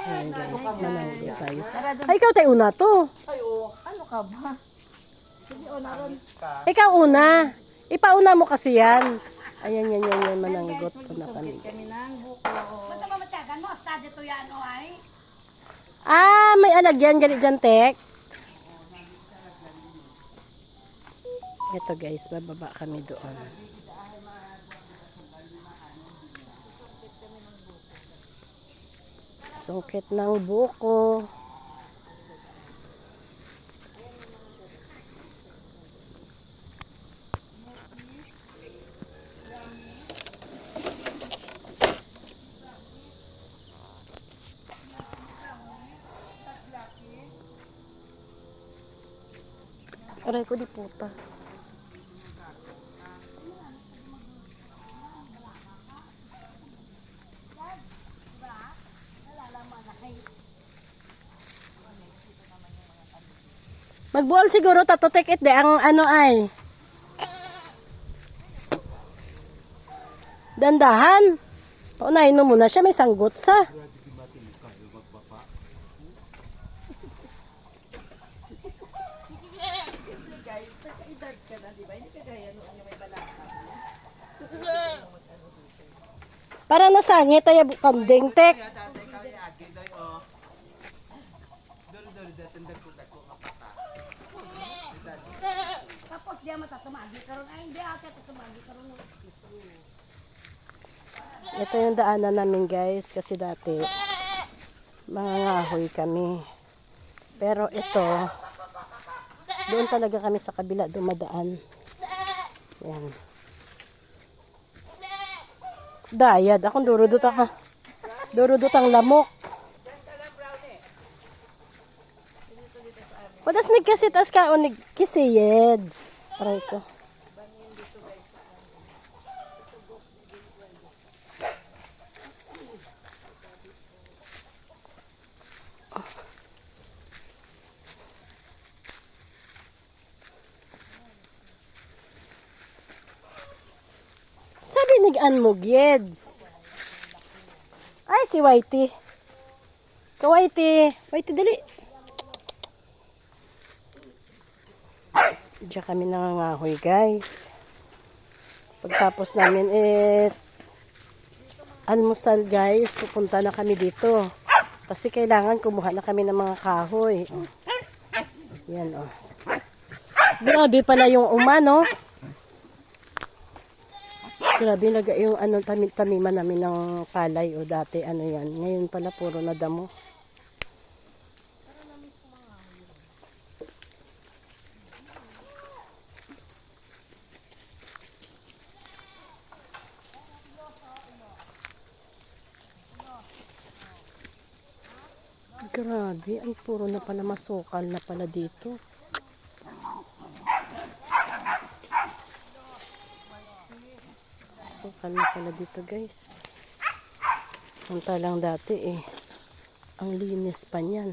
Ayan guys, mananggo tayo. Ay, ikaw tayo una to. Ano ka ba? Sige, una ron. Ikaw una. Ipauna mo kasi yan. Ayan, mananggot po na kami. Kami ng buko. Basta mamatyagan mo, hasta dito yan o ay. Ah, may alagyan galit dyan, Tek. Ito guys, bababa kami doon. Sungkit ng buko. Aray ko di puta. Magbuol siguro tatotek it de ang ano ay. Dandahan. Paunahin mo muna siya, may sanggot sa. Parang nasangit ay kanding tek. Tapos diya matatumagi karon ay hindi ate tatumagi karon. Ito yung daanan namin guys kasi dati mangangahoy kami. Pero ito doon talaga kami sa kabila dumadaan. Yan. Dayad, akong durudot ako. Durudot ang lamok. Padas nagkasitas ka o nagkisiyeds. Aray ko. Sabi nag-an mo, Gieds. Ay, si Whitey. Ka Whitey. Whitey, dali. Diyan kami nangangahoy, guys. Pagtapos namin, almusal, guys. Pupunta na kami dito. Kasi kailangan kumuha na kami ng mga kahoy. Yan, oh. Grabe pala yung umano. Grabe yung ano, taniman namin ng palay o dati ano yan. Ngayon pala puro na damo. Grabe, ay puro na pala masukal na pala dito. Sukal na pala dito guys. Punta lang dati ang linis pa niyan.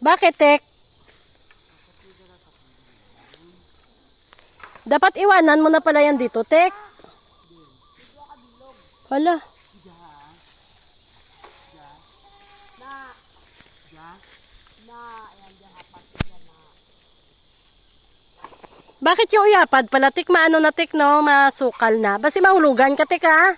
Bakit, Tek? Dapat iwanan mo na pala yan dito, Tek. Hala. Bakit yung uyapad pala, Tik? Maano na, Tik, no? Masukal na. Basi mahulugan ka, Tik, ha?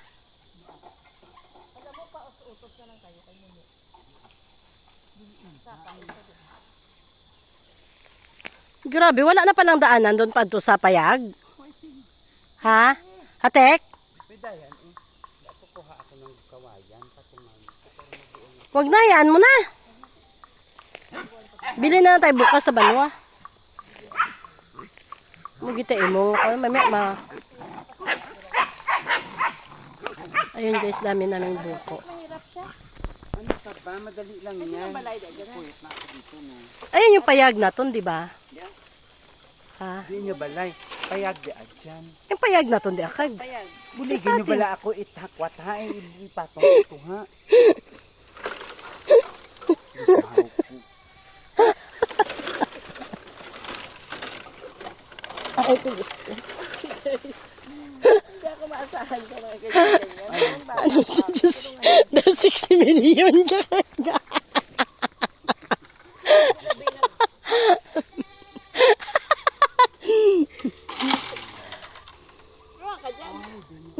Grabe, wala na palang daanan doon pa sa payag. Ha? Hatek? Wag na, yan mo na. Bili na tayo bukas sa Banwa. Magita mo. Ayun guys, dami naming buko. Ano ka ba? Madali lang yan. Ayun yung payag na to, di ba? Ha? Hindi nyo balay. Payag di adyan. Yung payag na to, di akag. Buligin nyo bala ako itakwat ha. Ipatong ito ha. milyon ka kanya.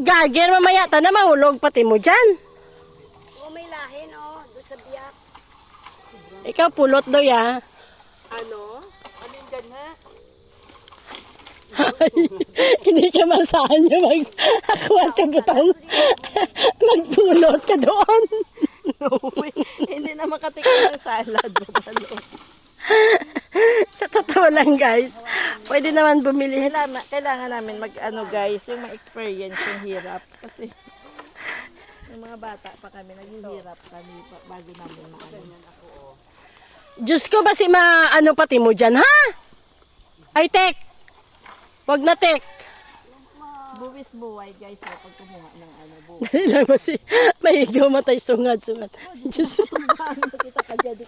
Gager, mamaya ta na mahulog pati mo dyan. O may lahin, o. Doon sa biyak. Ikaw pulot do ya. Ano? Ano yung dyan, ha? Hindi ka masahan niya mag-akuha sa butang. Magpulot ka doon. No way. Hindi na makatikim ng salad. Babalo. Sa totoo lang guys, pwede naman bumili. Kailangan namin mag-ano guys, yung ma-experience yung hirap. Kasi yung mga bata pa kami, naghihirap kami bago namin maano. Diyos ko ba si maano pati mo dyan, ha? Ay, tek! Wag na, tek! Buwis buhay guys, pag kumuha ng ano, buwis. Dali lang ba si mahigaw matay sungad. Diyos ko. Kita ka dyan,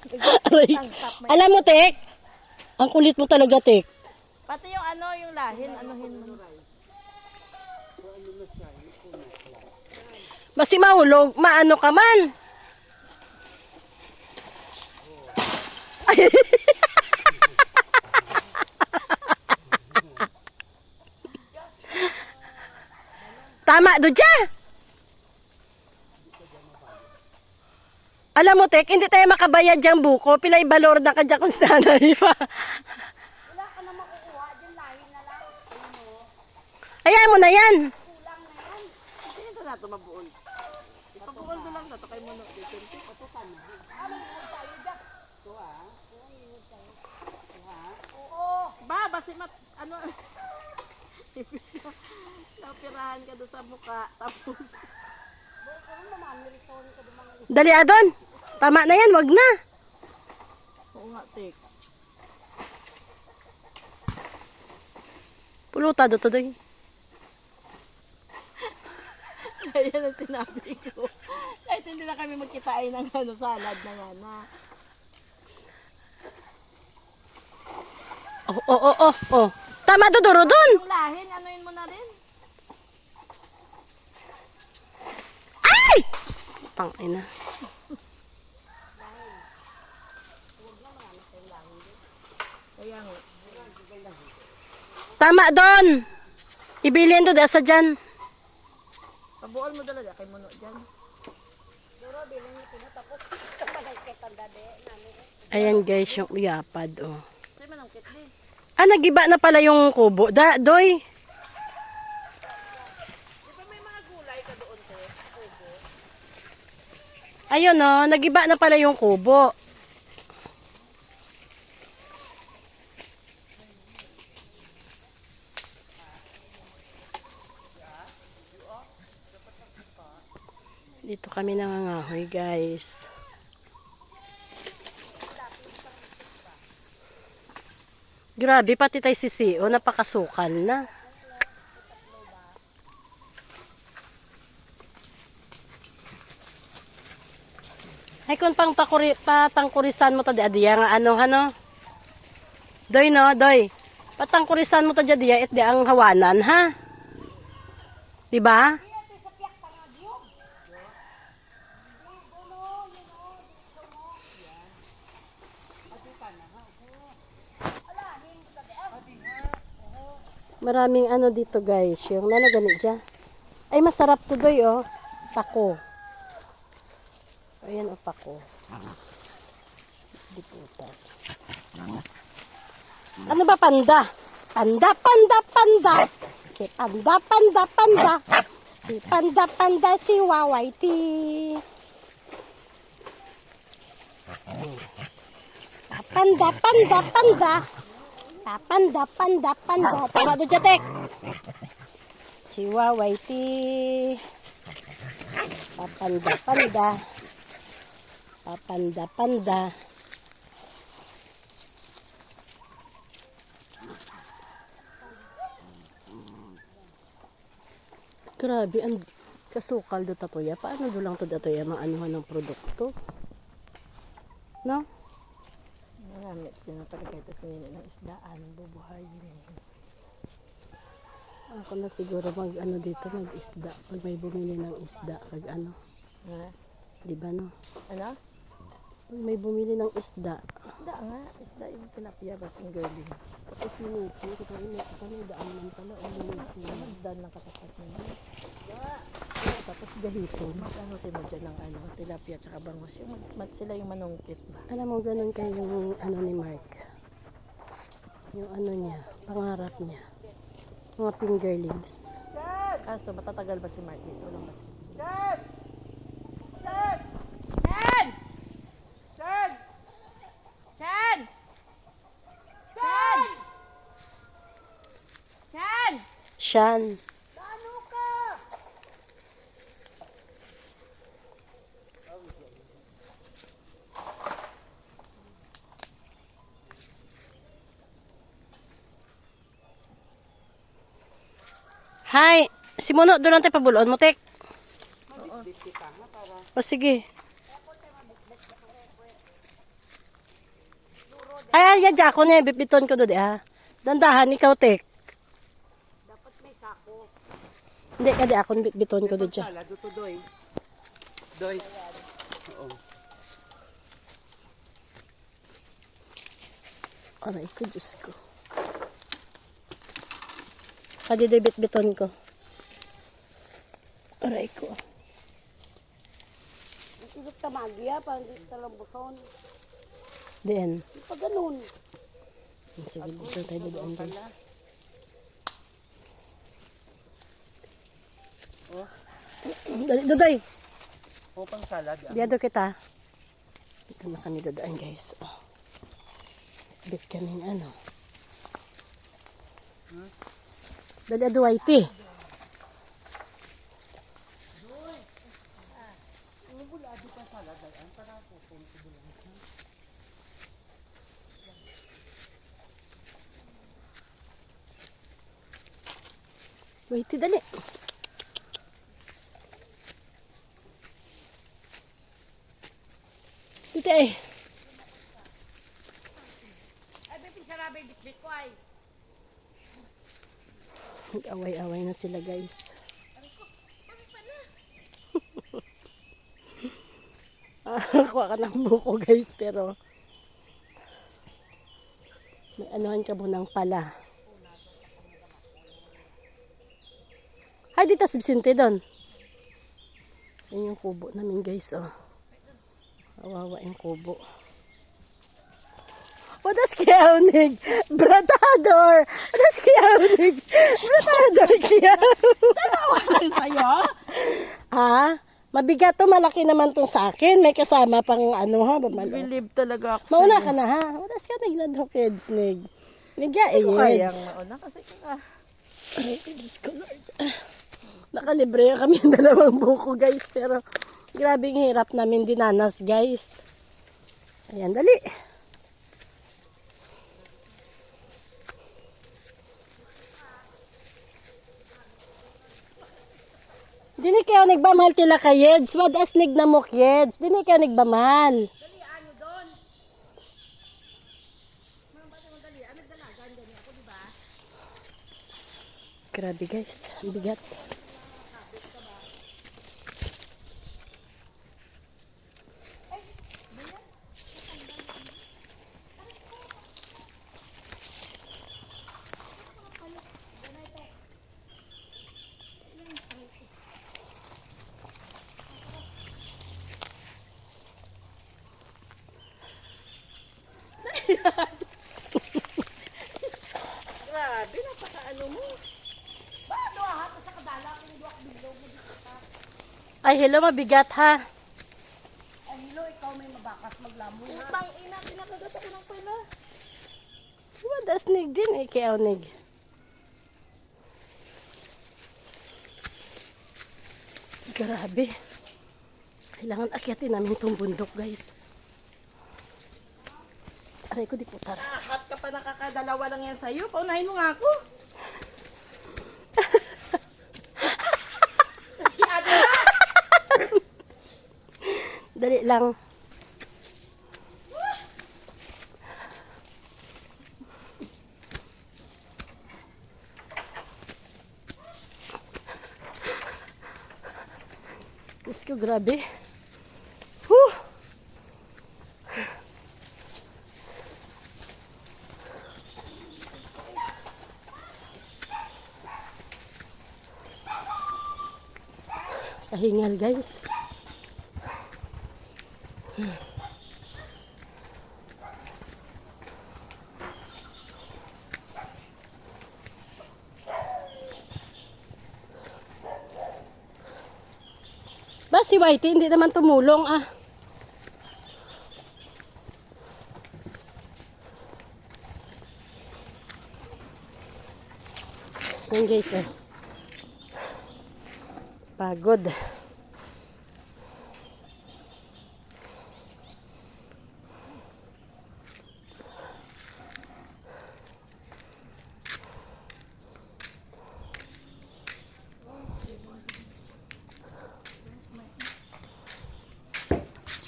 Aray. Alam mo, tek? Ang kulit mo talaga, tek. pati yung ano, yung lahin, anuhin mo. Basi mahulog, maano ka man. Ay. Tama do dyan. Alam mo, tek, hindi tayo makabayad diyang buko. Pilay balor na ka dyan kung sanay pa. Wala ka na makukuha. Diyan lahin na lang. Hayaan mo na yan. Hindi ito na ito mabuol. Ipabuol do lang ito kay Muno. Ba, basi ano, napirahan ka doon sa mukha, tapos, Dali adon. Tama na yan, wag na. oo nga, tik. Puluta do to doy. Ayan ang sinabi ko. Kahit hindi na kami magkitain ng ano, salad na yan, ha. Oh, oh, oh, oh, oh. Tama do duro dun. Yung lahin, anuin mo na rin. Ay! Tangina. Kaya nga. Tama doon. Ibilin do sa dyan. Pabuol mo talaga kay Muno dyan. Ayan guys, yung uyapad, oh. Sa'yo man ang kitli. Ah, nagiba na pala yung kubo. Doy. Di ba may mga gulay ka doon, te? Kubo. Ayun, oh. Nagiba na pala yung kubo. Dito kami nangangahoy, guys. Grabe, pati tayo si CEO, napakasukal na. Ay, kung patangkurisan mo ta diya nga ano. Doy, no, doy. Patangkurisan mo ta diya, it di ang hawanan, ha? Diba? Maraming ano dito guys, yung nanagani dyan. Ay masarap to doy oh. Pako. Ayan o pako. Diputa. Ano ba panda? Panda. Si panda. Si panda si Wawaiti. Panda. Panda. Tama doon, Jatek. Si Wawaiti. Panda. Grabe, ang kasukal do tatoya. Paano do lang to tatoya maanuhan ng produkto? No? Maramit ko na talaga ito sa nila ng isdaan, bubuhayin. Ako na siguro mag ano dito, mag isda. Pag may bumili ng isda, pag ano. Ha? Di ba no? Ano? Pag may bumili ng isda. Isda nga. Isda yung tilapia ba yung girlings. Tapos minuto. Kita may daan man pala. O minuto. Dan ng katapat nila. Tapos gahito. Magkano mo dyan ng ano, tilapia at bangus. Yung sila yung manungkit ba? Alam mo, ganun kayo yung ano ni Mark. Yung ano niya, pangarap niya. Mga fingerlings. So matatagal ba si Mark dito? Walang ba si Chan! Chan! Chan! Chan! Shan. Ano ka? Hi! Simono, doon lang tayo pabuloon mo, Tek. O sige. Ay, yan dyan ako na. Bibiton ko doon, ha. Dandahan, ikaw, Tek. Dapat may sako. Hindi, kadi ako biton ko doon dyan. Sala, duto doy. Doy. Oo. Aray ko, Diyos ko. Kadi doon bitbiton ko. Aray ko. Igot ka magya, parang di ka lambuson. Diyan. Pag ganun. Sige, dito tayo doon, guys. Dali, Dodoy. O pang salad. Biyado kita. Dito na kami dadaan, guys. Oh. Bit kaming ano. Dali, aduay, pi. Wait, dali. Dito eh. Ay, baby, sarabay bitbit ko ay. Nag-away-away na sila, guys. Kuha ka ng buko, guys, pero may anuhan ka mo ng pala. Ay, dito si Vicente doon. Yan yung kubo namin, guys, oh. Kawawa yung kubo. Wadas kiyaunig. Bratador. Wadas kiyaunig. Bratador kiyaunig. Ay, sa'yo? Ha? Mabigat to. Malaki naman to sa akin. May kasama pang ano ha. Believe talaga ako Mauna sa'yo. ka na ha. Wadas ka nagladho kids. Nigya eh. Kaya ang mauna kasi Ay, Diyos ko Lord. Nakalibre kami ng dalawang buko, guys. Pero grabe ang hirap namin dinanas, guys. Ayan, dali. Dini kayo nagbamahal tila ka, Yeds. Wad asnig na mo, Yeds. Dini kayo nagbamahal. Grabe, guys. Ang bigat. grabe, napaka-ano mo. Ay, hello, mabigat ha. Ay, hilo, ikaw may mabakas maglamon. Utang ina, pinakagat ako ng pala. Wad asnig din eh, kaya onig. Grabe. Kailangan akyatin namin itong bundok, guys. Aray ko, di po tara. Lahat ka pa nakakadalawa lang yan sa'yo. Paunahin mo nga ako. Dali lang. Diyos ko, grabe. Kahingal guys. Ba si Whitey hindi naman tumulong ah. Yan guys eh. Pagod.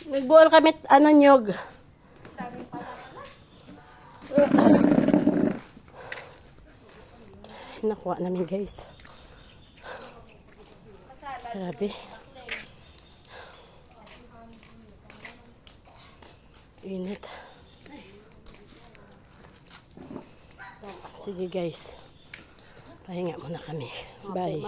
Nagbuol kami ano nyog. Nakuha namin guys. Grabe. Init. Sige guys. Pahinga muna kami. Bye.